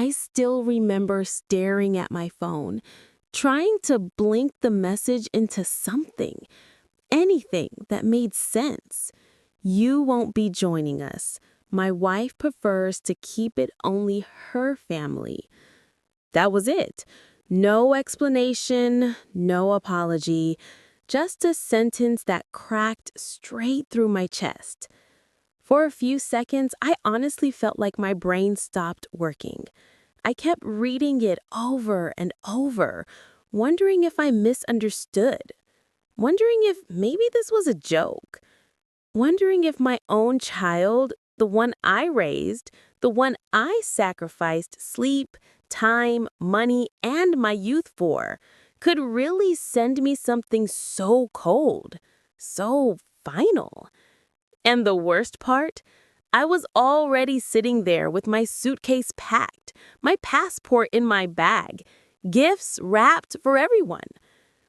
I still remember staring at my phone, trying to blink the message into something, anything that made sense. You won't be joining us. My wife prefers to keep it only her family. That was it. No explanation, no apology, just a sentence that cracked straight through my chest. For a few seconds, I honestly felt like my brain stopped working. I kept reading it over and over, wondering if I misunderstood, wondering if maybe this was a joke, wondering if my own child, the one I raised, the one I sacrificed sleep, time, money, and my youth for, could really send me something so cold, so final. And the worst part? I was already sitting there with my suitcase packed, my passport in my bag, gifts wrapped for everyone.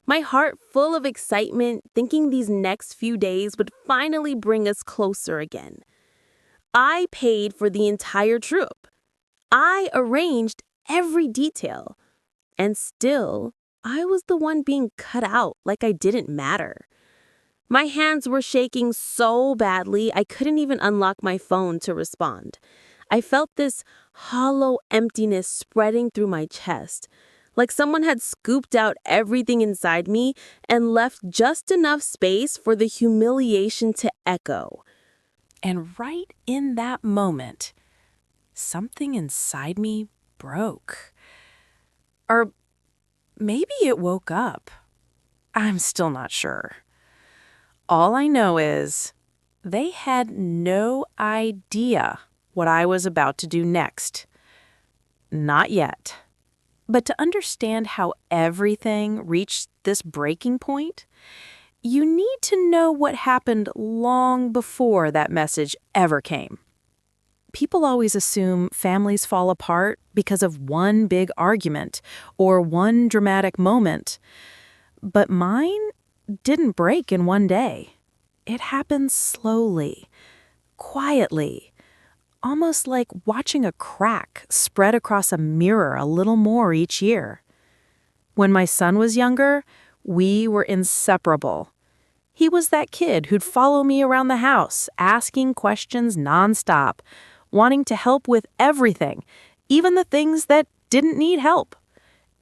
My heart full of excitement, thinking these next few days would finally bring us closer again. I paid for the entire trip. I arranged every detail. And still, I was the one being cut out like I didn't matter. My hands were shaking so badly I couldn't even unlock my phone to respond. I felt this hollow emptiness spreading through my chest, like someone had scooped out everything inside me and left just enough space for the humiliation to echo. And right in that moment, something inside me broke. Or maybe it woke up. I'm still not sure. All I know is they had no idea what I was about to do next. Not yet. But to understand how everything reached this breaking point, you need to know what happened long before that message ever came. People always assume families fall apart because of one big argument or one dramatic moment. But mine didn't break in one day. It happened slowly, quietly, almost like watching a crack spread across a mirror a little more each year. When my son was younger, we were inseparable. He was that kid who'd follow me around the house, asking questions nonstop, wanting to help with everything, even the things that didn't need help.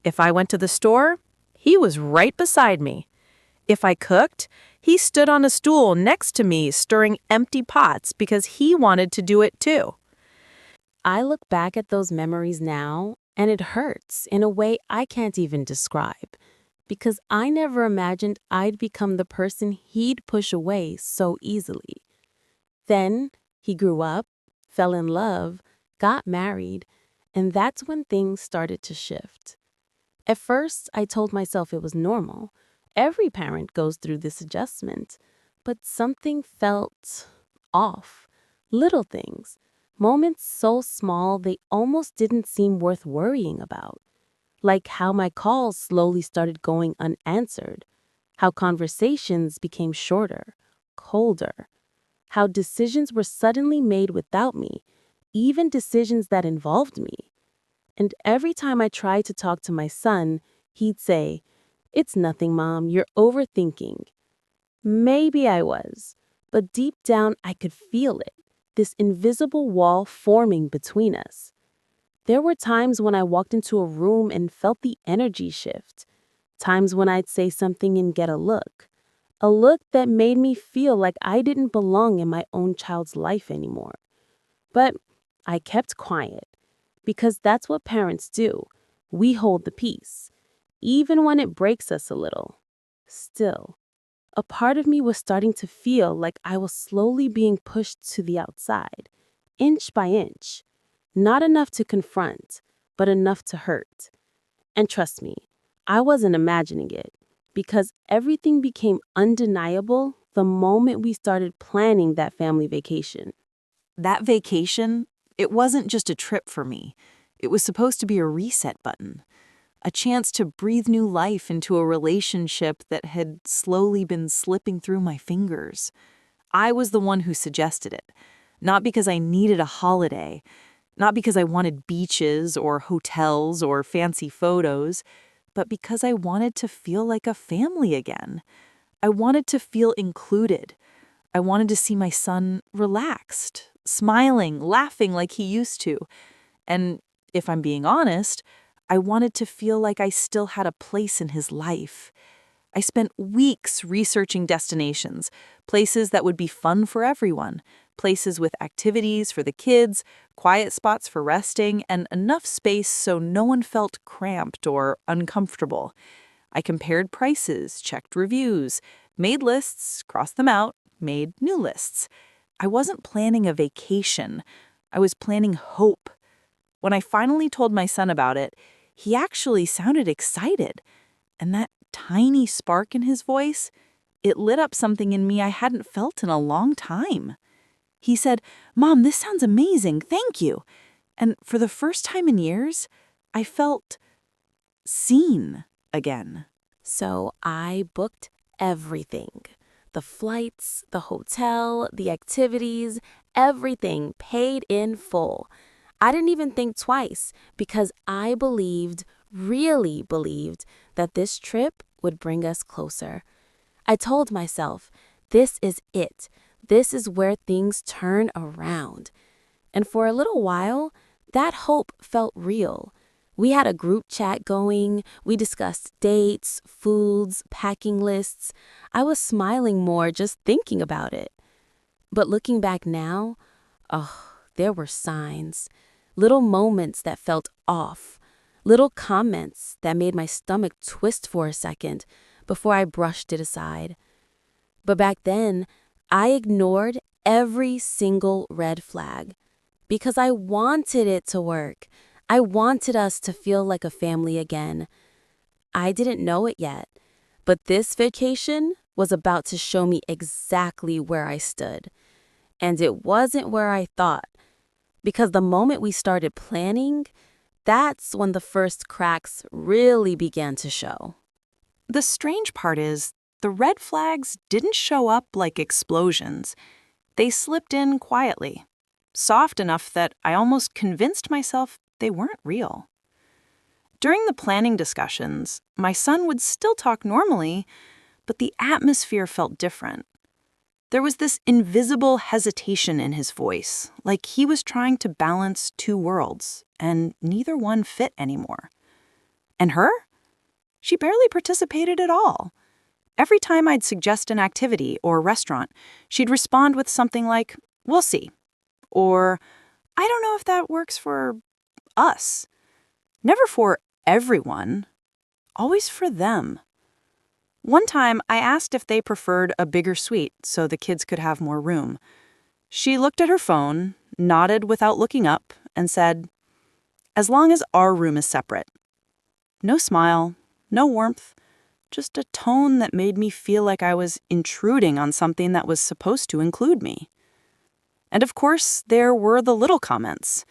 If I went to the store, he was right beside me. If I cooked, he stood on a stool next to me stirring empty pots because he wanted to do it too. I look back at those memories now, and it hurts in a way I can't even describe, because I never imagined I'd become the person he'd push away so easily. Then he grew up, fell in love, got married, and that's when things started to shift. At first, I told myself it was normal. Every parent goes through this adjustment. But something felt off. Little things. Moments so small they almost didn't seem worth worrying about. Like how my calls slowly started going unanswered. How conversations became shorter, colder. How decisions were suddenly made without me, even decisions that involved me. And every time I tried to talk to my son, he'd say, "It's nothing, Mom, you're overthinking." Maybe I was, but deep down I could feel it, this invisible wall forming between us. There were times when I walked into a room and felt the energy shift, times when I'd say something and get a look that made me feel like I didn't belong in my own child's life anymore. But I kept quiet, because that's what parents do. We hold the peace, even when it breaks us a little. Still, a part of me was starting to feel like I was slowly being pushed to the outside, inch by inch. Not enough to confront, but enough to hurt. And trust me, I wasn't imagining it, because everything became undeniable the moment we started planning that family vacation. That vacation, it wasn't just a trip for me. It was supposed to be a reset button, a chance to breathe new life into a relationship that had slowly been slipping through my fingers. I was the one who suggested it, not because I needed a holiday, Not because I wanted beaches or hotels or fancy photos, but because I wanted to feel like a family again. I wanted to feel included. I wanted to see my son relaxed, smiling, laughing like he used to. And if I'm being honest, I wanted to feel like I still had a place in his life. I spent weeks researching destinations, places that would be fun for everyone, places with activities for the kids, quiet spots for resting, and enough space so no one felt cramped or uncomfortable. I compared prices, checked reviews, made lists, crossed them out, made new lists. I wasn't planning a vacation. I was planning hope. When I finally told my son about it, he actually sounded excited. And that tiny spark in his voice, it lit up something in me I hadn't felt in a long time. He said, "Mom, this sounds amazing. Thank you." And for the first time in years, I felt seen again. So I booked everything. The flights, the hotel, the activities, everything paid in full. I didn't even think twice because I believed, really believed, that this trip would bring us closer. I told myself, this is it. This is where things turn around. And for a little while, that hope felt real. We had a group chat going. We discussed dates, foods, packing lists. I was smiling more just thinking about it. But looking back now, there were signs. Little moments that felt off. Little comments that made my stomach twist for a second before I brushed it aside. But back then, I ignored every single red flag because I wanted it to work. I wanted us to feel like a family again. I didn't know it yet, but this vacation was about to show me exactly where I stood. And it wasn't where I thought, because the moment we started planning, that's when the first cracks really began to show. The strange part is, the red flags didn't show up like explosions. They slipped in quietly, soft enough that I almost convinced myself they weren't real. During the planning discussions, my son would still talk normally, but the atmosphere felt different. There was this invisible hesitation in his voice, like he was trying to balance two worlds, and neither one fit anymore. And her? She barely participated at all. Every time I'd suggest an activity or restaurant, she'd respond with something like, "We'll see," or "I don't know if that works for us." Never for everyone, always for them. One time, I asked if they preferred a bigger suite so the kids could have more room. She looked at her phone, nodded without looking up, and said, "As long as our room is separate." No smile, no warmth, just a tone that made me feel like I was intruding on something that was supposed to include me. And of course, there were the little comments,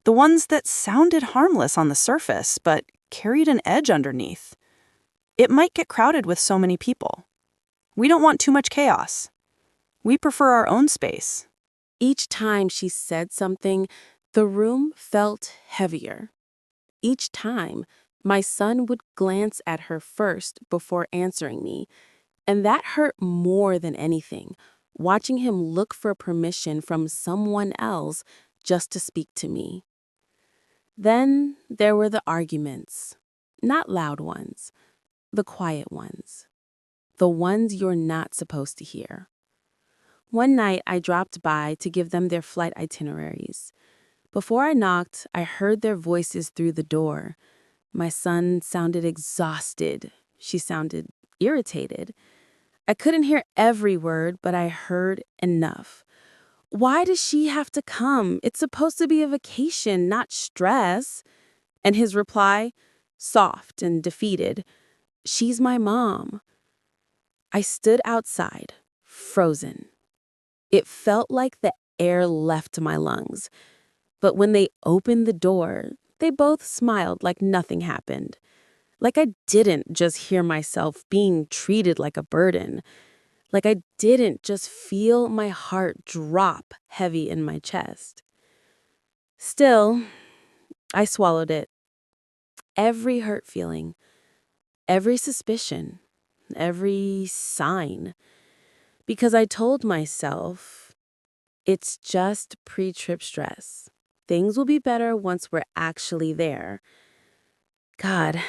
the ones that sounded harmless on the surface but carried an edge underneath. It might get crowded with so many people. We don't want too much chaos. We prefer our own space. Each time she said something, the room felt heavier. Each time, my son would glance at her first before answering me, and that hurt more than anything, watching him look for permission from someone else just to speak to me. Then there were the arguments, not loud ones, the quiet ones, the ones you're not supposed to hear. One night, I dropped by to give them their flight itineraries. Before I knocked, I heard their voices through the door. My son sounded exhausted. She sounded irritated. I couldn't hear every word, but I heard enough. Why does she have to come? It's supposed to be a vacation, not stress. And his reply, soft and defeated, "She's my mom." I stood outside, frozen. It felt like the air left my lungs. But when they opened the door, they both smiled like nothing happened. Like I didn't just hear myself being treated like a burden. Like I didn't just feel my heart drop heavy in my chest. Still, I swallowed it. Every hurt feeling, every suspicion, every sign. Because I told myself, it's just pre-trip stress. Things will be better once we're actually there. God,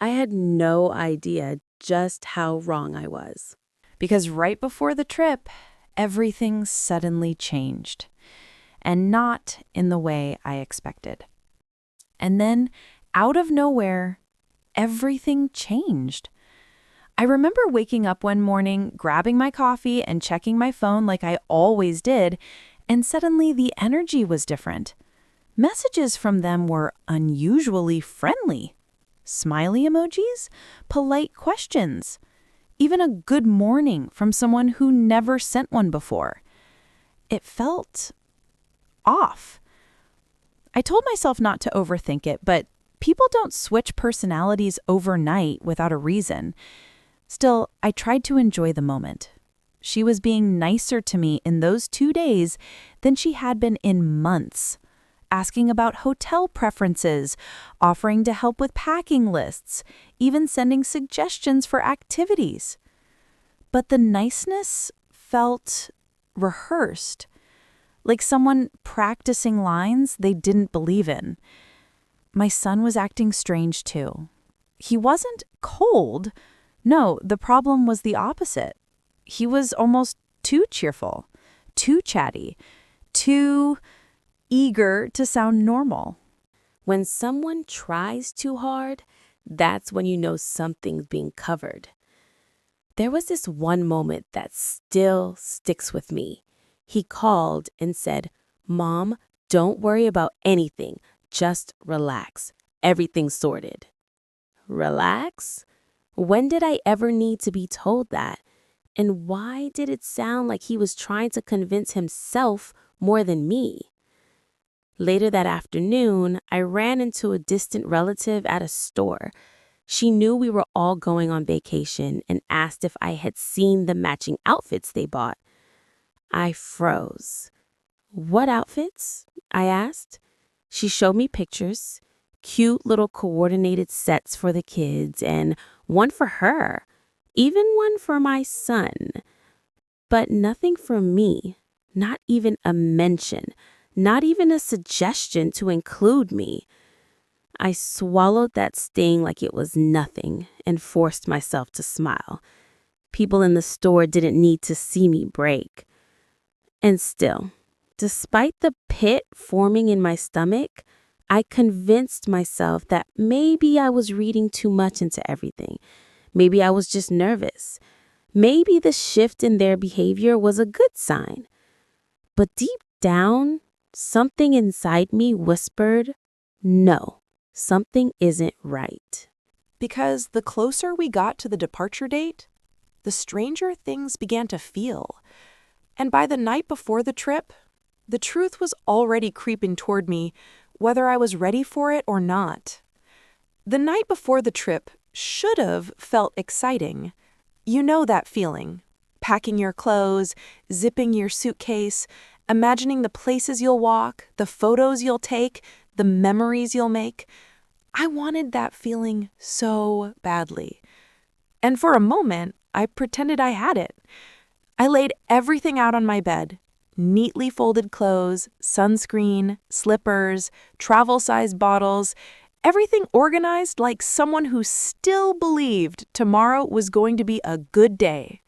I had no idea just how wrong I was. Because right before the trip, everything suddenly changed. And not in the way I expected. And then, out of nowhere, everything changed. I remember waking up one morning, grabbing my coffee and checking my phone like I always did, and suddenly the energy was different. Messages from them were unusually friendly. Smiley emojis, polite questions, even a good morning from someone who never sent one before. It felt off. I told myself not to overthink it, but people don't switch personalities overnight without a reason. Still, I tried to enjoy the moment. She was being nicer to me in those 2 days than she had been in months, asking about hotel preferences, offering to help with packing lists, even sending suggestions for activities. But the niceness felt rehearsed, like someone practicing lines they didn't believe in. My son was acting strange too. He wasn't cold. No, the problem was the opposite. He was almost too cheerful, too chatty, too eager to sound normal. When someone tries too hard, that's when you know something's being covered. There was this one moment that still sticks with me. He called and said, "Mom, don't worry about anything. Just relax. Everything's sorted." Relax? When did I ever need to be told that? And why did it sound like he was trying to convince himself more than me? Later that afternoon, I ran into a distant relative at a store. She knew we were all going on vacation and asked if I had seen the matching outfits they bought. I froze. "What outfits?" I asked. She showed me pictures, cute little coordinated sets for the kids and one for her, even one for my son. But nothing for me, not even a mention, not even a suggestion to include me. I swallowed that sting like it was nothing and forced myself to smile. People in the store didn't need to see me break. And still, despite the pit forming in my stomach, I convinced myself that maybe I was reading too much into everything. Maybe I was just nervous. Maybe the shift in their behavior was a good sign. But deep down, something inside me whispered, no, something isn't right. Because the closer we got to the departure date, the stranger things began to feel. And by the night before the trip, the truth was already creeping toward me, whether I was ready for it or not. The night before the trip should have felt exciting. You know that feeling. Packing your clothes, zipping your suitcase, imagining the places you'll walk, the photos you'll take, the memories you'll make. I wanted that feeling so badly. And for a moment, I pretended I had it. I laid everything out on my bed. Neatly folded clothes, sunscreen, slippers, travel-sized bottles, everything organized like someone who still believed tomorrow was going to be a good day.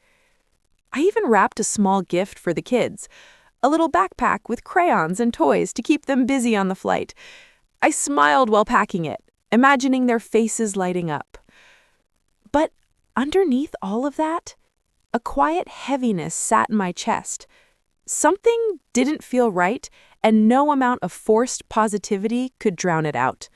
I even wrapped a small gift for the kids, a little backpack with crayons and toys to keep them busy on the flight. I smiled while packing it, imagining their faces lighting up. But underneath all of that, a quiet heaviness sat in my chest. Something didn't feel right, and no amount of forced positivity could drown it out.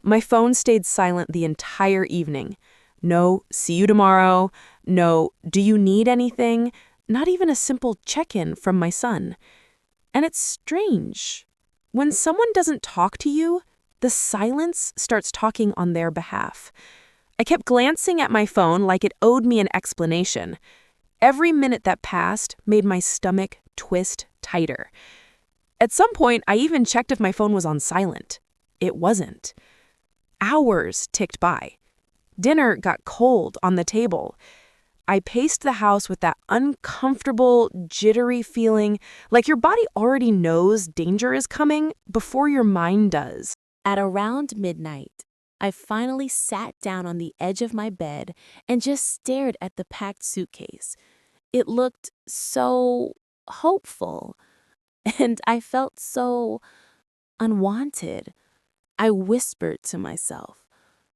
My phone stayed silent the entire evening. No, "see you tomorrow." No, "do you need anything?" Not even a simple check-in from my son. And it's strange. When someone doesn't talk to you, the silence starts talking on their behalf. I kept glancing at my phone like it owed me an explanation. Every minute that passed made my stomach twist tighter. At some point, I even checked if my phone was on silent. It wasn't. Hours ticked by. Dinner got cold on the table. I paced the house with that uncomfortable, jittery feeling, like your body already knows danger is coming before your mind does. At around midnight, I finally sat down on the edge of my bed and just stared at the packed suitcase. It looked so hopeful, and I felt so unwanted. I whispered to myself,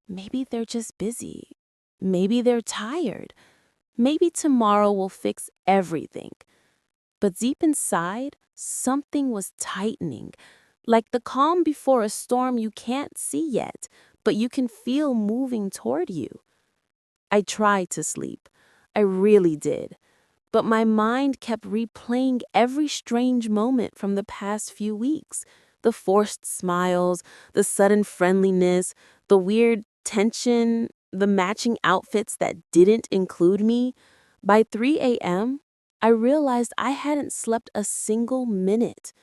maybe they're just busy. Maybe they're tired. Maybe tomorrow will fix everything. But deep inside, something was tightening, like the calm before a storm you can't see yet, but you can feel moving toward you. I tried to sleep. I really did. But my mind kept replaying every strange moment from the past few weeks. The forced smiles, the sudden friendliness, the weird tension, the matching outfits that didn't include me. By 3 a.m., I realized I hadn't slept a single minute.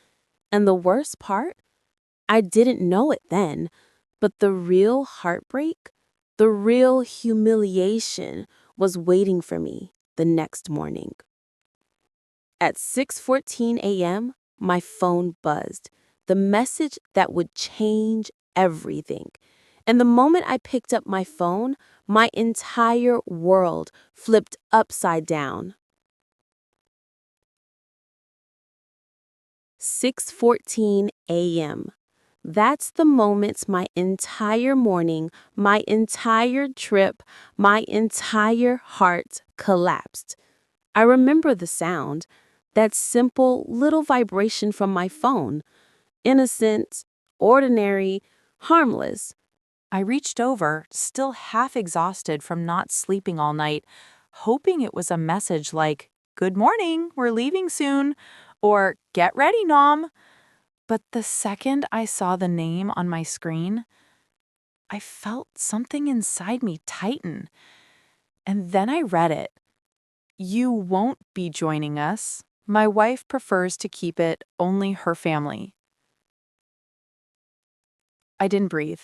And the worst part? I didn't know it then, but the real heartbreak, the real humiliation was waiting for me the next morning. At 6:14 a.m., my phone buzzed, the message that would change everything. And the moment I picked up my phone, my entire world flipped upside down. 6:14 a.m. That's the moment my entire morning, my entire trip, my entire heart collapsed. I remember the sound, that simple little vibration from my phone. Innocent, ordinary, harmless. I reached over, still half exhausted from not sleeping all night, hoping it was a message like, "Good morning, we're leaving soon," or "Get ready, Nom." But the second I saw the name on my screen, I felt something inside me tighten. And then I read it. "You won't be joining us. My wife prefers to keep it only her family." I didn't breathe.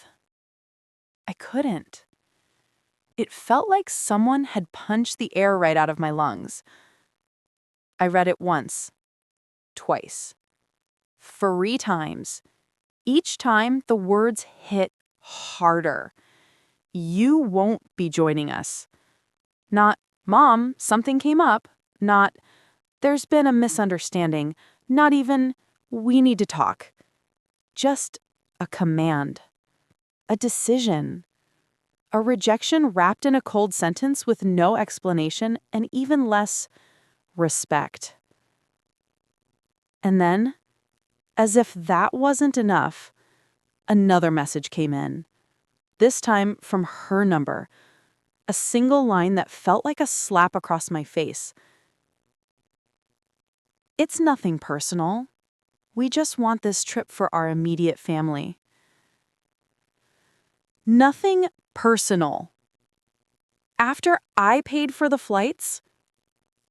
I couldn't. It felt like someone had punched the air right out of my lungs. I read it once, twice, 3 times. Each time, the words hit harder. "You won't be joining us." Not, "Mom, something came up." Not, "There's been a misunderstanding." Not even, "We need to talk." Just a command. A decision. A rejection wrapped in a cold sentence with no explanation and even less respect. And then, as if that wasn't enough, another message came in. This time from her number. A single line that felt like a slap across my face. "It's nothing personal. We just want this trip for our immediate family." Nothing personal. After I paid for the flights,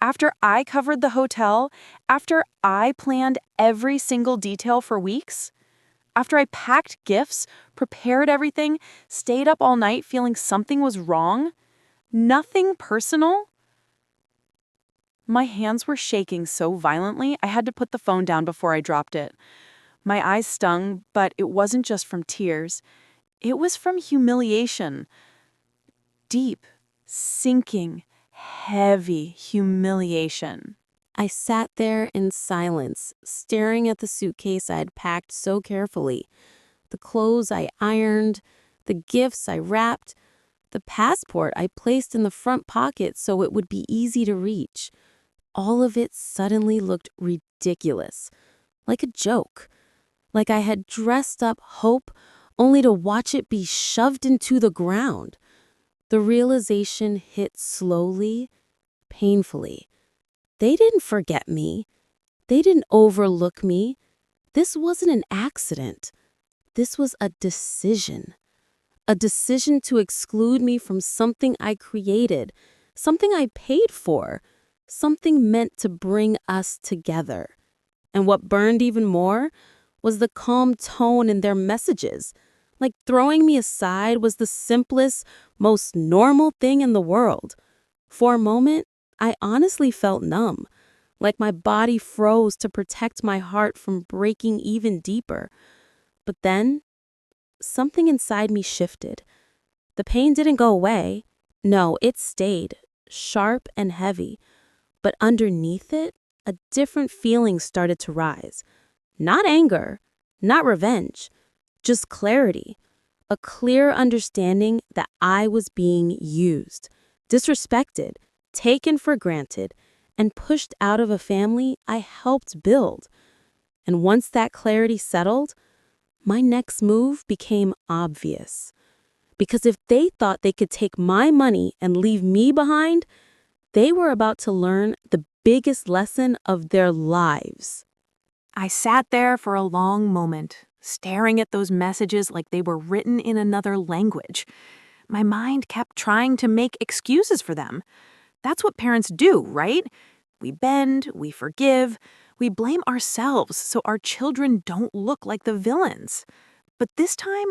after I covered the hotel, after I planned every single detail for weeks, after I packed gifts, prepared everything, stayed up all night feeling something was wrong, nothing personal? My hands were shaking so violently I had to put the phone down before I dropped it. My eyes stung, but it wasn't just from tears. It was from humiliation. Deep, sinking, heavy humiliation. I sat there in silence, staring at the suitcase I had packed so carefully. The clothes I ironed, the gifts I wrapped, the passport I placed in the front pocket so it would be easy to reach. All of it suddenly looked ridiculous, like a joke. Like I had dressed up hope only to watch it be shoved into the ground. The realization hit slowly, painfully. They didn't forget me. They didn't overlook me. This wasn't an accident. This was a decision. A decision to exclude me from something I created, something I paid for, something meant to bring us together. And what burned even more was the calm tone in their messages. Like throwing me aside was the simplest, most normal thing in the world. For a moment, I honestly felt numb, like my body froze to protect my heart from breaking even deeper. But then, something inside me shifted. The pain didn't go away. No, it stayed, sharp and heavy. But underneath it, a different feeling started to rise. Not anger, not revenge, just clarity. A clear understanding that I was being used, disrespected, taken for granted, and pushed out of a family I helped build. And once that clarity settled, my next move became obvious. Because if they thought they could take my money and leave me behind, they were about to learn the biggest lesson of their lives. I sat there for a long moment, staring at those messages like they were written in another language. My mind kept trying to make excuses for them. That's what parents do, right? We bend, we forgive, we blame ourselves so our children don't look like the villains. But this time,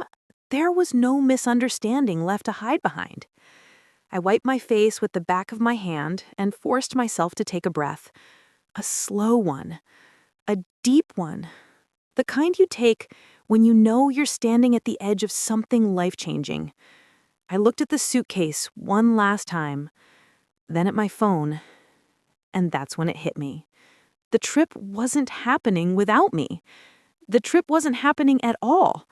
there was no misunderstanding left to hide behind. I wiped my face with the back of my hand and forced myself to take a breath. A slow one. A deep one. The kind you take when you know you're standing at the edge of something life-changing. I looked at the suitcase one last time, then at my phone, and that's when it hit me. The trip wasn't happening without me. The trip wasn't happening at all.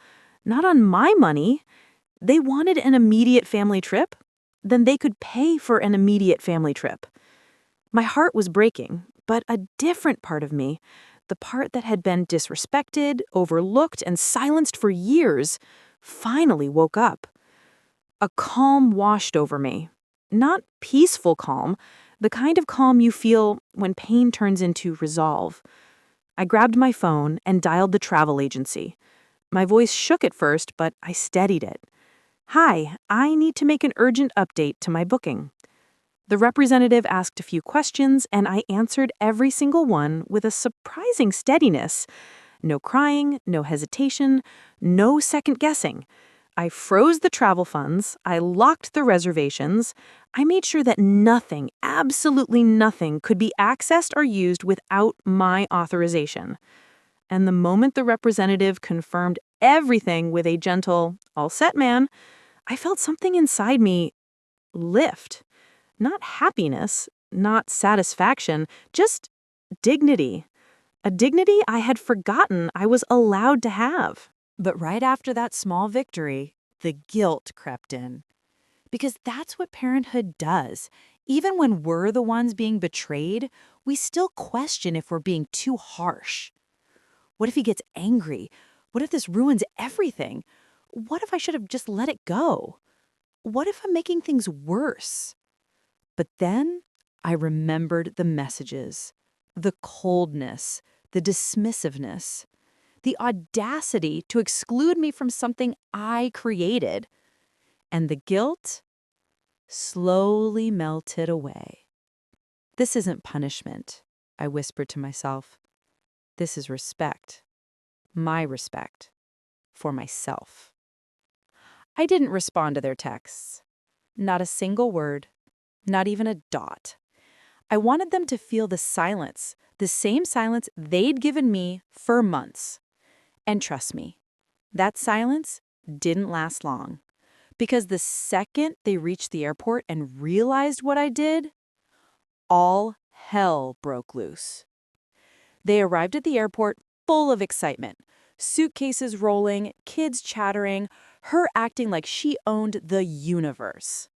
Not on my money. They wanted an immediate family trip? Then they could pay for an immediate family trip. My heart was breaking, but a different part of me, the part that had been disrespected, overlooked, and silenced for years, finally woke up. A calm washed over me. Not peaceful calm, the kind of calm you feel when pain turns into resolve. I grabbed my phone and dialed the travel agency. My voice shook at first, but I steadied it. "Hi, I need to make an urgent update to my booking." The representative asked a few questions, and I answered every single one with a surprising steadiness. No crying, no hesitation, no second guessing. I froze the travel funds, I locked the reservations, I made sure that nothing, absolutely nothing, could be accessed or used without my authorization. And the moment the representative confirmed everything with a gentle, "All set, man," I felt something inside me lift. Not happiness, not satisfaction, just dignity. A dignity I had forgotten I was allowed to have. But right after that small victory, the guilt crept in. Because that's what parenthood does. Even when we're the ones being betrayed, we still question if we're being too harsh. What if he gets angry? What if this ruins everything? What if I should have just let it go? What if I'm making things worse? But then I remembered the messages, the coldness, the dismissiveness, the audacity to exclude me from something I created. And the guilt slowly melted away. This isn't punishment, I whispered to myself. This is respect. My respect. For myself. I didn't respond to their texts. Not a single word. Not even a dot. I wanted them to feel the silence, the same silence they'd given me for months. And trust me, that silence didn't last long. Because the second they reached the airport and realized what I did, all hell broke loose. They arrived at the airport full of excitement. Suitcases rolling, kids chattering, her acting like she owned the universe.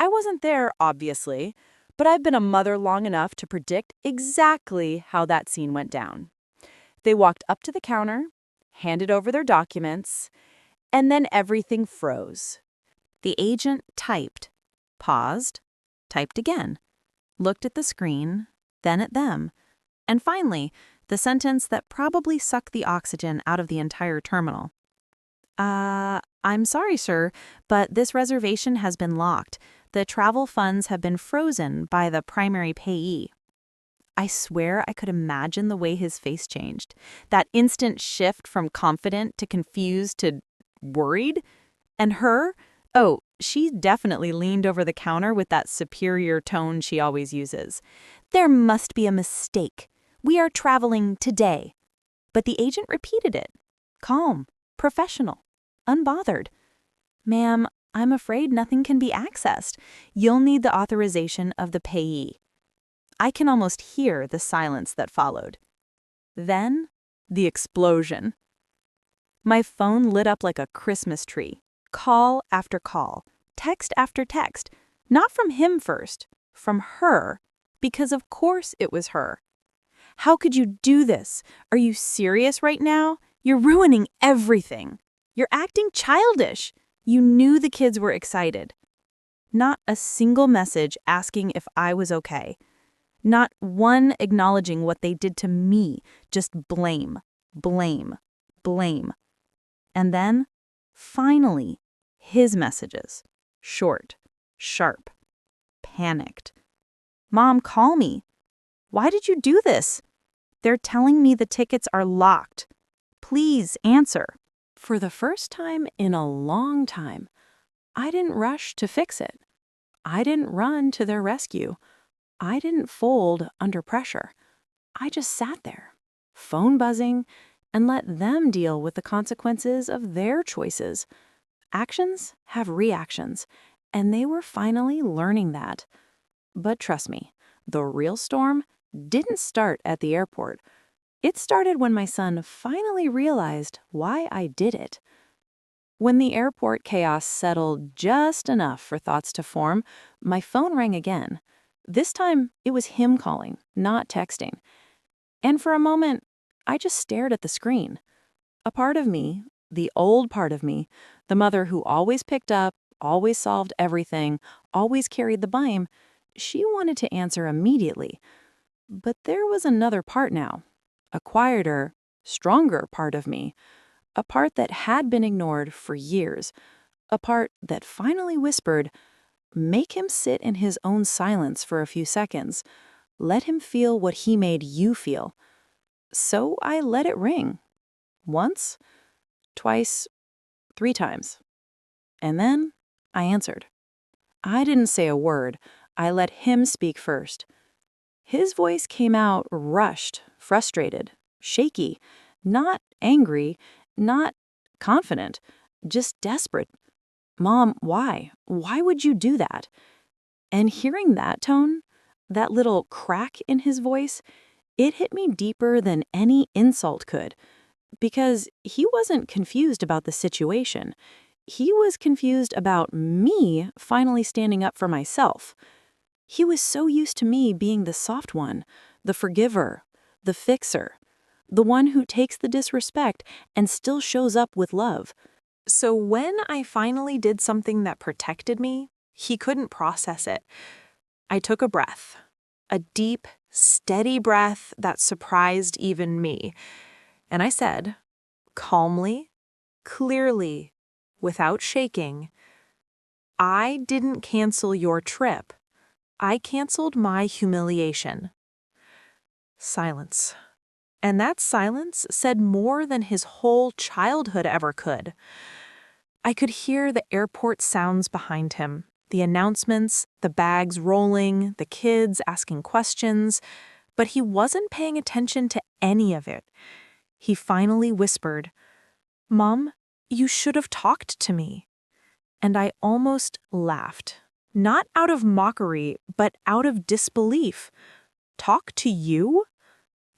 I wasn't there, obviously, but I've been a mother long enough to predict exactly how that scene went down. They walked up to the counter, handed over their documents, and then everything froze. The agent typed, paused, typed again, looked at the screen, then at them, and finally, the sentence that probably sucked the oxygen out of the entire terminal. I'm sorry, sir, but this reservation has been locked. The travel funds have been frozen by the primary payee." I swear I could imagine the way his face changed. That instant shift from confident to confused to worried. And her, oh, she definitely leaned over the counter with that superior tone she always uses. There must be a mistake. We are traveling today. But the agent repeated it. Calm, professional, unbothered. Ma'am, I'm afraid nothing can be accessed. You'll need the authorization of the payee. I can almost hear the silence that followed. Then, the explosion. My phone lit up like a Christmas tree. Call after call, text after text. Not from him first, from her, because of course it was her. How could you do this? Are you serious right now? You're ruining everything. You're acting childish. You knew the kids were excited. Not a single message asking if I was okay. Not one acknowledging what they did to me. Just blame, blame, blame. And then, finally, his messages. Short, sharp, panicked. Mom, call me. Why did you do this? They're telling me the tickets are locked. Please answer. For the first time in a long time, I didn't rush to fix it. I didn't run to their rescue. I didn't fold under pressure. I just sat there, phone buzzing, and let them deal with the consequences of their choices. Actions have reactions, and they were finally learning that. But trust me, the real storm didn't start at the airport. It started when my son finally realized why I did it. When the airport chaos settled just enough for thoughts to form, my phone rang again. This time, it was him calling, not texting. And for a moment, I just stared at the screen. A part of me, the old part of me, the mother who always picked up, always solved everything, always carried the blame, she wanted to answer immediately. But there was another part now, a quieter, stronger part of me, a part that had been ignored for years, a part that finally whispered, make him sit in his own silence for a few seconds. Let him feel what he made you feel. So I let it ring. Once, twice, 3 times. And then I answered. I didn't say a word. I let him speak first. His voice came out rushed, frustrated, shaky, not angry, not confident, just desperate. Mom, why? Why would you do that? And hearing that tone, that little crack in his voice, it hit me deeper than any insult could. Because he wasn't confused about the situation. He was confused about me finally standing up for myself. He was so used to me being the soft one, the forgiver, the fixer, the one who takes the disrespect and still shows up with love. So when I finally did something that protected me, he couldn't process it. I took a breath, a deep, steady breath that surprised even me. And I said, calmly, clearly, without shaking, I didn't cancel your trip. I canceled my humiliation. Silence. And that silence said more than his whole childhood ever could. I could hear the airport sounds behind him, the announcements, the bags rolling, the kids asking questions, but he wasn't paying attention to any of it. He finally whispered, Mom, you should have talked to me. And I almost laughed, not out of mockery, but out of disbelief. Talk to you?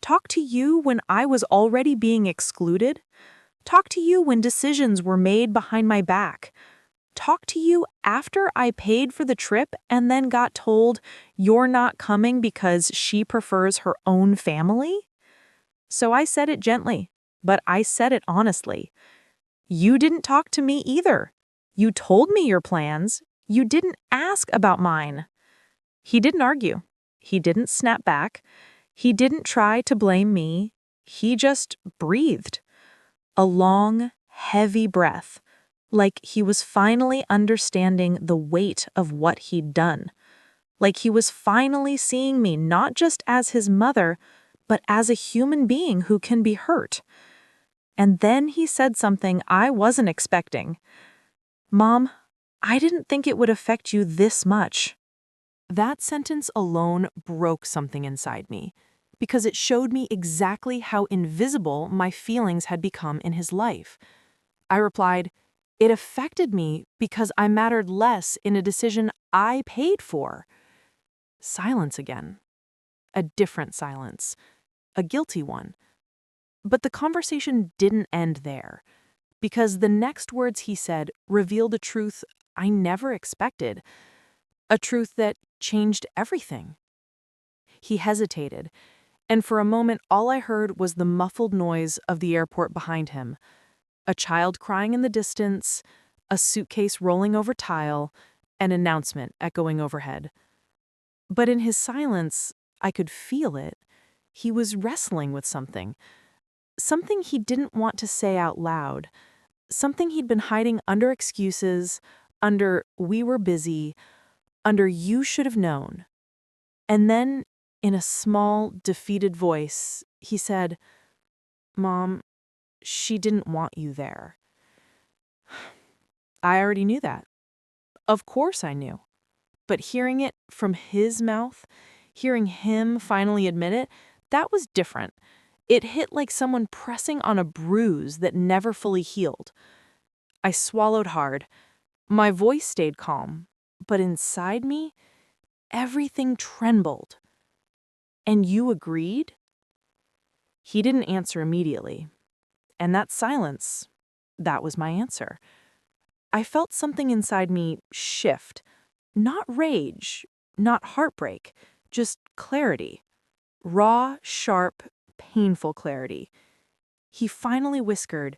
Talk to you when I was already being excluded? Talk to you when decisions were made behind my back? Talk to you after I paid for the trip and then got told you're not coming because she prefers her own family? So I said it gently, but I said it honestly. You didn't talk to me either. You told me your plans. You didn't ask about mine. He didn't argue. He didn't snap back. He didn't try to blame me. He just breathed. A long, heavy breath, like he was finally understanding the weight of what he'd done. Like he was finally seeing me not just as his mother, but as a human being who can be hurt. And then he said something I wasn't expecting. "Mom, I didn't think it would affect you this much." That sentence alone broke something inside me, because it showed me exactly how invisible my feelings had become in his life. I replied, "It affected me because I mattered less in a decision I paid for." Silence again. A different silence. A guilty one. But the conversation didn't end there, because the next words he said revealed a truth I never expected, a truth that changed everything. He hesitated, and for a moment all I heard was the muffled noise of the airport behind him, a child crying in the distance, a suitcase rolling over tile, an announcement echoing overhead. But in his silence, I could feel it. He was wrestling with something. Something he didn't want to say out loud. Something he'd been hiding under excuses, under "we were busy," under "you should have known." And then, in a small, defeated voice, he said, "Mom, she didn't want you there." I already knew that. Of course I knew. But hearing it from his mouth, hearing him finally admit it, that was different. It hit like someone pressing on a bruise that never fully healed. I swallowed hard. My voice stayed calm, but inside me, everything trembled. "And you agreed?" He didn't answer immediately. And that silence, that was my answer. I felt something inside me shift. Not rage, not heartbreak, just clarity. Raw, sharp, painful clarity. He finally whispered,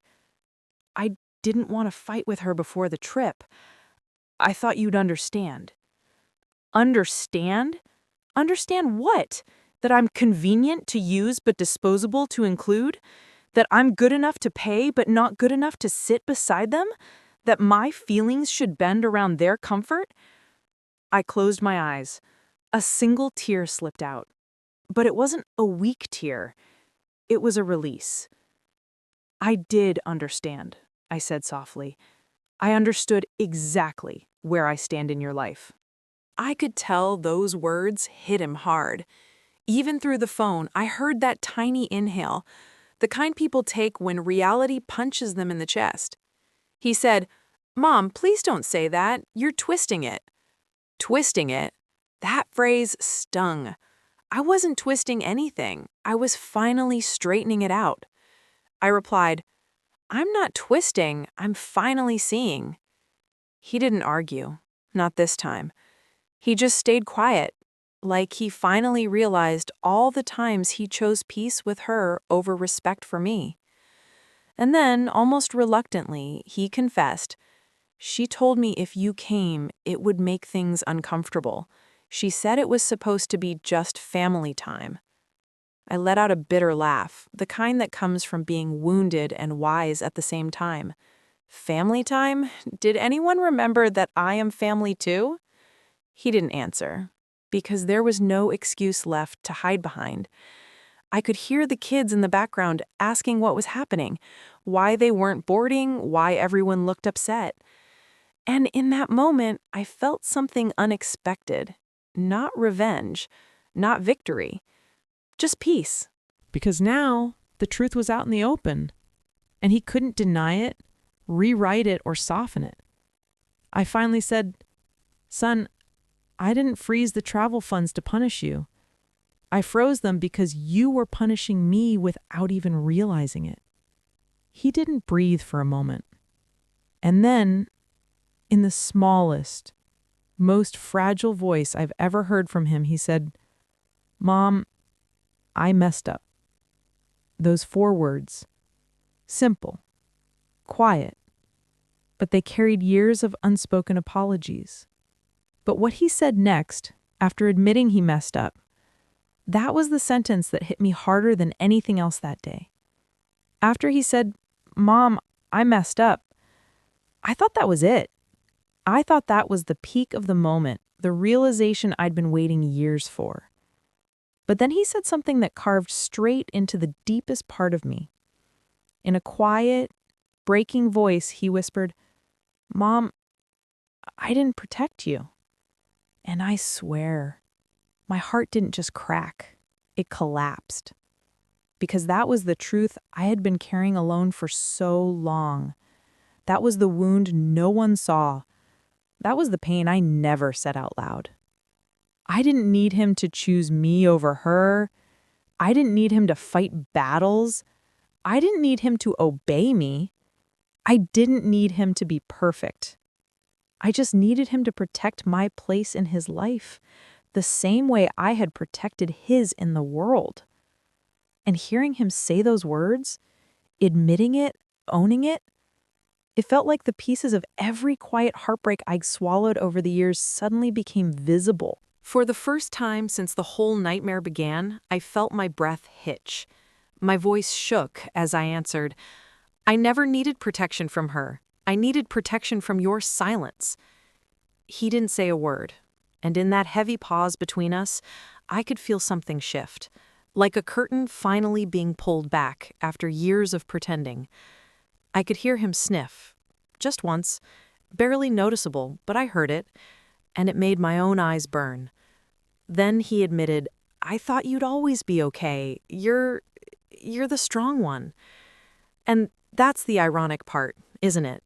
"I didn't want to fight with her before the trip. I thought you'd understand." Understand? Understand what? That I'm convenient to use but disposable to include? That I'm good enough to pay but not good enough to sit beside them? That my feelings should bend around their comfort? I closed my eyes. A single tear slipped out. But it wasn't a weak tear. It was a release. "I did understand," I said softly. "I understood exactly where I stand in your life." I could tell those words hit him hard. Even through the phone, I heard that tiny inhale, the kind people take when reality punches them in the chest. He said, "Mom, please don't say that. You're twisting it." Twisting it? That phrase stung. I wasn't twisting anything. I was finally straightening it out. I replied, "I'm not twisting. I'm finally seeing." He didn't argue. Not this time. He just stayed quiet, like he finally realized all the times he chose peace with her over respect for me. And then, almost reluctantly, he confessed, "She told me if you came, it would make things uncomfortable. She said it was supposed to be just family time." I let out a bitter laugh, the kind that comes from being wounded and wise at the same time. Family time? Did anyone remember that I am family too? He didn't answer, because there was no excuse left to hide behind. I could hear the kids in the background asking what was happening, why they weren't boarding, why everyone looked upset. And in that moment, I felt something unexpected. Not revenge, not victory, just peace. Because now the truth was out in the open, and he couldn't deny it, rewrite it, or soften it. I finally said, "Son, I didn't freeze the travel funds to punish you. I froze them because you were punishing me without even realizing it." He didn't breathe for a moment. And then, in the smallest, most fragile voice I've ever heard from him, he said, "Mom, I messed up." Those 4 words. Simple. Quiet. But they carried years of unspoken apologies. But what he said next, after admitting he messed up, that was the sentence that hit me harder than anything else that day. After he said, "Mom, I messed up," I thought that was it. I thought that was the peak of the moment, the realization I'd been waiting years for. But then he said something that carved straight into the deepest part of me. In a quiet, breaking voice, he whispered, "Mom, I didn't protect you." And I swear, my heart didn't just crack, it collapsed. Because that was the truth I had been carrying alone for so long. That was the wound no one saw. That was the pain I never said out loud. I didn't need him to choose me over her. I didn't need him to fight battles. I didn't need him to obey me. I didn't need him to be perfect. I just needed him to protect my place in his life, the same way I had protected his in the world. And hearing him say those words, admitting it, owning it, it felt like the pieces of every quiet heartbreak I'd swallowed over the years suddenly became visible. For the first time since the whole nightmare began, I felt my breath hitch. My voice shook as I answered, "I never needed protection from her. I needed protection from your silence." He didn't say a word, and in that heavy pause between us, I could feel something shift, like a curtain finally being pulled back after years of pretending. I could hear him sniff, just once, barely noticeable, but I heard it, and it made my own eyes burn. Then he admitted, "I thought you'd always be okay. You're the strong one." And that's the ironic part, isn't it?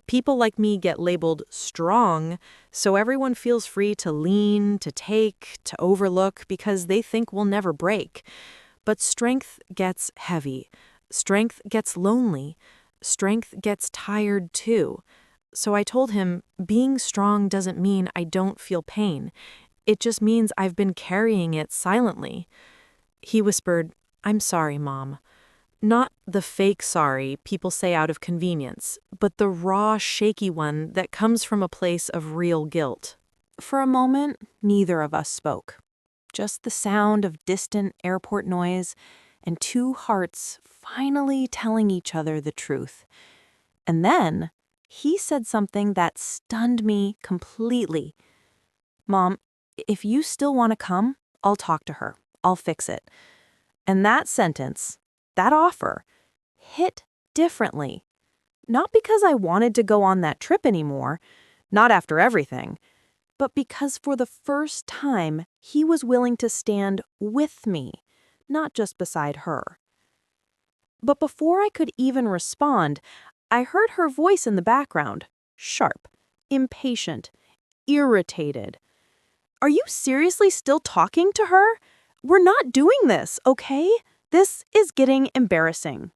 People like me get labeled strong, so everyone feels free to lean, to take, to overlook because they think we'll never break. But strength gets heavy. Strength gets lonely. Strength gets tired too. So I told him, being strong doesn't mean I don't feel pain. It just means I've been carrying it silently. He whispered, "I'm sorry, Mom." Not the fake sorry people say out of convenience, but the raw, shaky one that comes from a place of real guilt. For a moment, neither of us spoke. Just the sound of distant airport noise and two hearts finally telling each other the truth. And then he said something that stunned me completely. "Mom, if you still want to come, I'll talk to her. I'll fix it." And that sentence, that offer, hit differently. Not because I wanted to go on that trip anymore, not after everything, but because for the first time he was willing to stand with me, not just beside her. But before I could even respond, I heard her voice in the background, sharp, impatient, irritated. "Are you seriously still talking to her? We're not doing this, okay? This is getting embarrassing."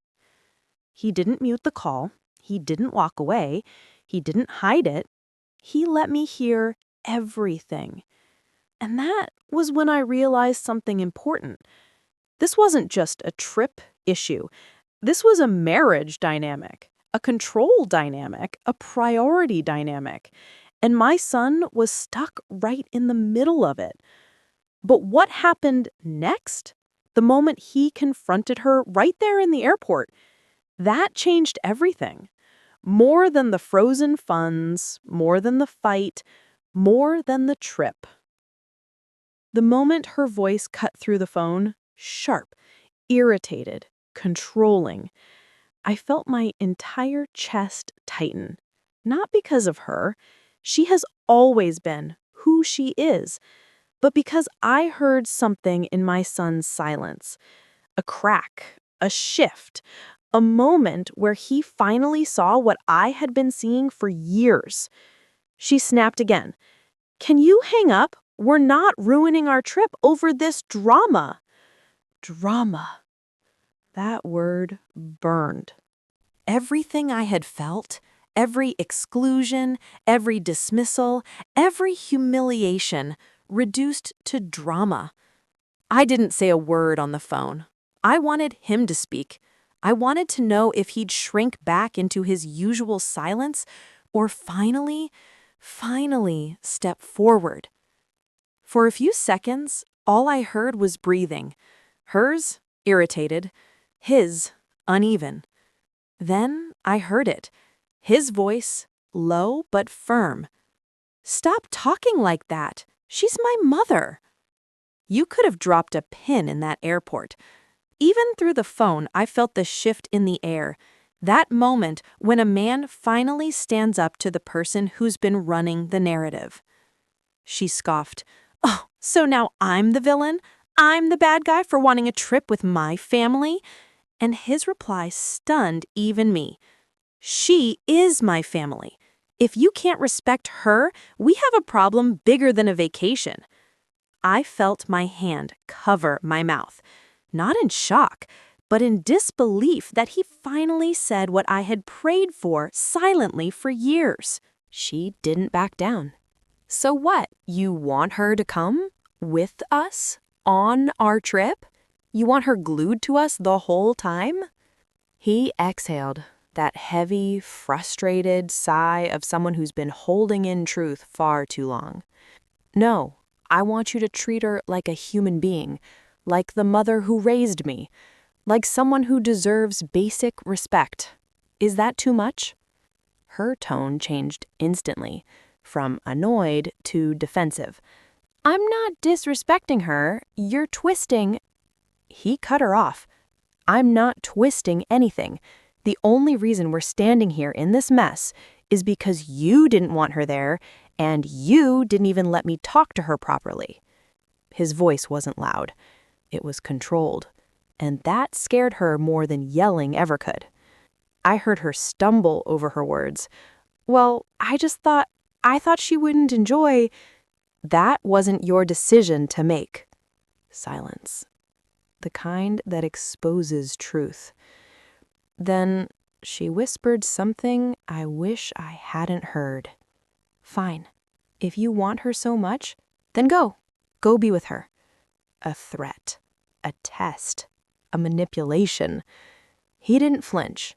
He didn't mute the call. He didn't walk away. He didn't hide it. He let me hear everything. And that was when I realized something important. This wasn't just a trip issue. This was a marriage dynamic, a control dynamic, a priority dynamic. And my son was stuck right in the middle of it. But what happened next? The moment he confronted her right there in the airport, that changed everything. More than the frozen funds, more than the fight, more than the trip. The moment her voice cut through the phone, sharp, irritated, controlling, I felt my entire chest tighten. Not because of her. She has always been who she is. But because I heard something in my son's silence. A crack, a shift, a moment where he finally saw what I had been seeing for years. She snapped again. "Can you hang up? We're not ruining our trip over this drama." Drama. That word burned. Everything I had felt, every exclusion, every dismissal, every humiliation, reduced to drama. I didn't say a word on the phone. I wanted him to speak. I wanted to know if he'd shrink back into his usual silence or finally step forward. For a few seconds, all I heard was breathing. Hers, irritated. His, uneven. Then I heard it. His voice, low but firm. "Stop talking like that. She's my mother." You could have dropped a pin in that airport. Even through the phone, I felt the shift in the air. That moment when a man finally stands up to the person who's been running the narrative. She scoffed. "Oh, so now I'm the villain? I'm the bad guy for wanting a trip with my family?" And his reply stunned even me. "She is my family. If you can't respect her, we have a problem bigger than a vacation." I felt my hand cover my mouth, not in shock, but in disbelief that he finally said what I had prayed for silently for years. She didn't back down. "So what? You want her to come? With us? On our trip? You want her glued to us the whole time?" He exhaled, that heavy, frustrated sigh of someone who's been holding in truth far too long. "No, I want you to treat her like a human being, like the mother who raised me, like someone who deserves basic respect. Is that too much?" Her tone changed instantly, from annoyed to defensive. "I'm not disrespecting her. You're twisting—" He cut her off. "I'm not twisting anything. The only reason we're standing here in this mess is because you didn't want her there, and you didn't even let me talk to her properly." His voice wasn't loud. It was controlled, and that scared her more than yelling ever could. I heard her stumble over her words. "Well, I thought she wouldn't enjoy—" "That wasn't your decision to make." Silence. The kind that exposes truth. Then she whispered something I wish I hadn't heard. "Fine. If you want her so much, then go. Go be with her." A threat. A test. A manipulation. He didn't flinch.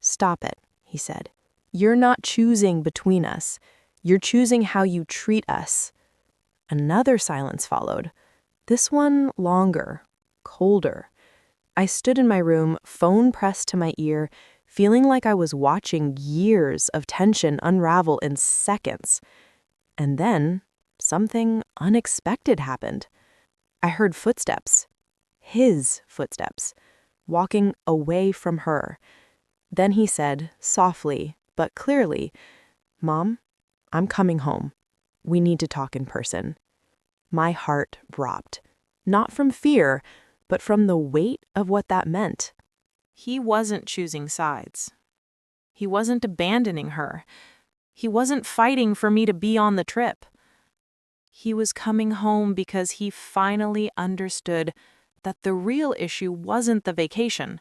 "Stop it," he said. "You're not choosing between us. You're choosing how you treat us." Another silence followed. This one longer, colder. I stood in my room, phone pressed to my ear, feeling like I was watching years of tension unravel in seconds. And then something unexpected happened. I heard footsteps. His footsteps, walking away from her. Then he said, softly but clearly, "Mom, I'm coming home. We need to talk in person." My heart dropped, not from fear, but from the weight of what that meant. He wasn't choosing sides. He wasn't abandoning her. He wasn't fighting for me to be on the trip. He was coming home because he finally understood that the real issue wasn't the vacation.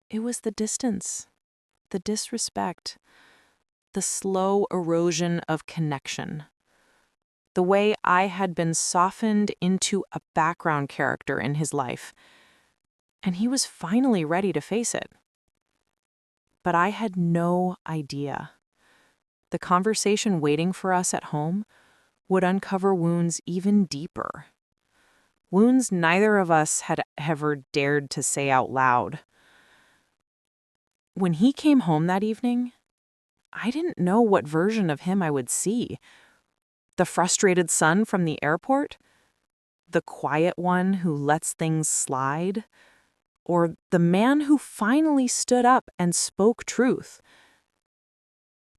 It was the distance, the disrespect, the slow erosion of connection. The way I had been softened into a background character in his life, and he was finally ready to face it. But I had no idea. The conversation waiting for us at home would uncover wounds even deeper. Wounds neither of us had ever dared to say out loud. When he came home that evening, I didn't know what version of him I would see. The frustrated son from the airport? The quiet one who lets things slide? Or the man who finally stood up and spoke truth?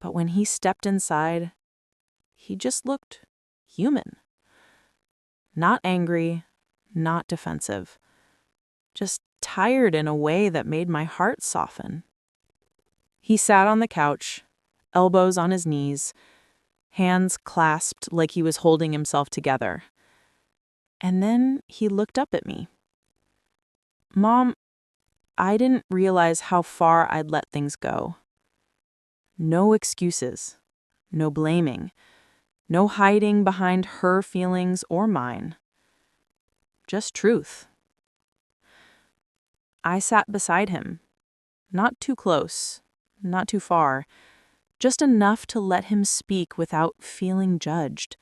But when he stepped inside, he just looked human. Not angry, not defensive. Just tired in a way that made my heart soften. He sat on the couch, elbows on his knees, hands clasped like he was holding himself together. And then he looked up at me. "Mom, I didn't realize how far I'd let things go. No excuses, no blaming, no hiding behind her feelings or mine. Just truth." I sat beside him, not too close, not too far, just enough to let him speak without feeling judged.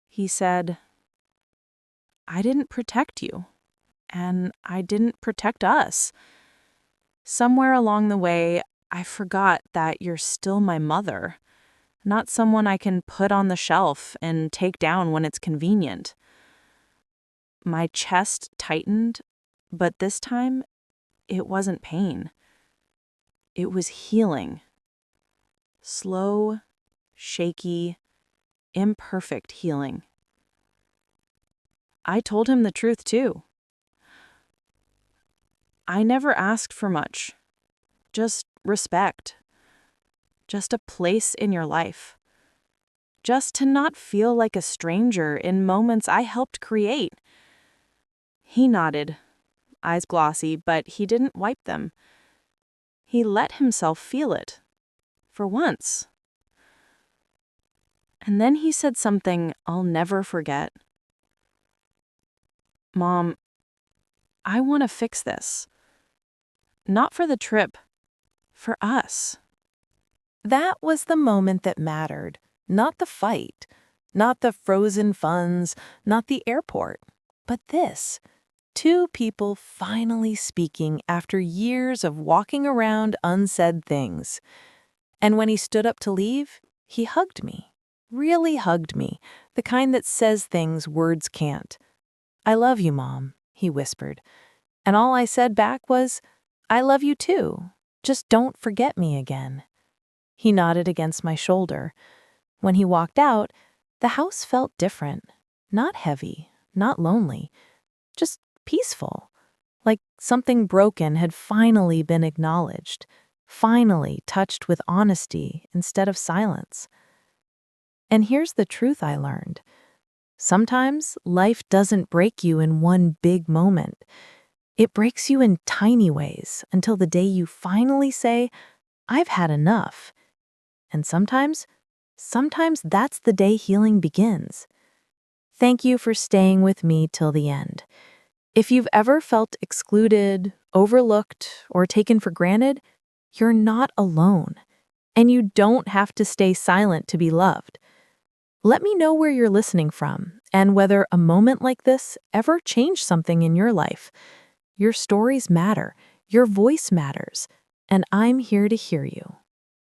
He said, "I didn't protect you, and I didn't protect us. Somewhere along the way, I forgot that you're still my mother, not someone I can put on the shelf and take down when it's convenient. My chest tightened, but this time it wasn't pain. It was healing. Slow, shaky, imperfect healing. I told him the truth too. I never asked for much. Just respect. Just a place in your life. Just to not feel like a stranger in moments I helped create. He nodded, eyes glossy, but he didn't wipe them. He let himself feel it. For once. And then he said something I'll never forget. Mom, I want to fix this. Not for the trip, for us. That was the moment that mattered, not the fight, not the frozen funds, not the airport, but this. Two people finally speaking after years of walking around unsaid things. And when he stood up to leave, he hugged me, really hugged me, the kind that says things words can't. "I love you, Mom," he whispered. And all I said back was, "I love you too. Just don't forget me again." He nodded against my shoulder. When he walked out, the house felt different. Not heavy, not lonely, just peaceful. Like something broken had finally been acknowledged, finally touched with honesty instead of silence. And here's the truth I learned. Sometimes life doesn't break you in one big moment. It breaks you in tiny ways until the day you finally say, "I've had enough." And sometimes that's the day healing begins. Thank you for staying with me till the end. If you've ever felt excluded, overlooked, or taken for granted, you're not alone. And you don't have to stay silent to be loved. Let me know where you're listening from and whether a moment like this ever changed something in your life. Your stories matter, your voice matters, and I'm here to hear you.